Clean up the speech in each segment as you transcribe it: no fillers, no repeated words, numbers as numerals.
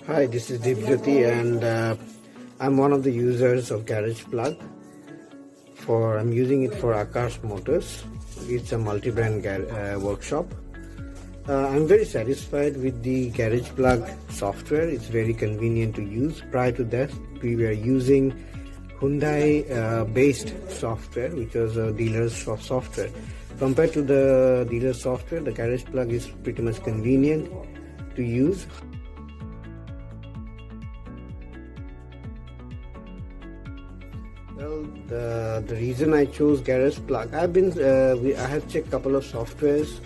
Hi, this is Debjyoti, and I'm one of the users of GaragePlug. I'm using it for Akash Motors. It's a multi-brand workshop. I'm very satisfied with the GaragePlug software. It's very convenient to use. Prior to that, we were using Hyundai based software, which was a dealer's software. Compared to the dealer's software, the GaragePlug is pretty much convenient to use. Well, the reason I chose GaragePlug, I have checked a couple of softwares,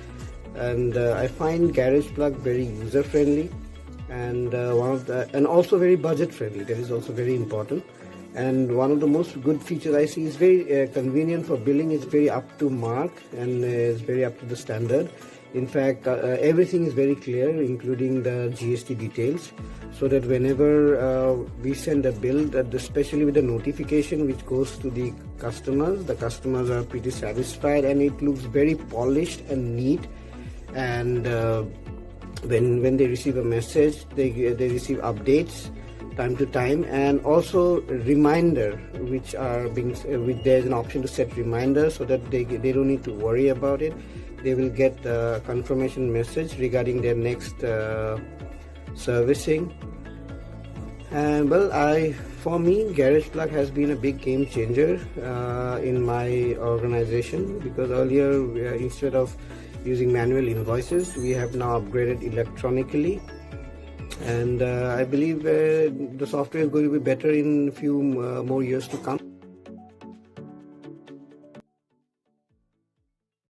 and I find GaragePlug very user friendly, and also very budget friendly. That is also very important. And one of the most good features I see is very convenient for billing. It's very up to mark and it's very up to the standard. In fact, everything is very clear, including the GST details, so that whenever we send a bill, especially with the notification which goes to the customers are pretty satisfied, and it looks very polished and neat. And when they receive a message, they receive updates time to time, and also reminder, which there's an option to set reminders so that they don't need to worry about it. They will get a confirmation message regarding their next servicing. And well, for me, GaragePlug has been a big game changer in my organization, because earlier, instead of using manual invoices, we have now upgraded electronically. And I believe the software is going to be better in a few more years to come.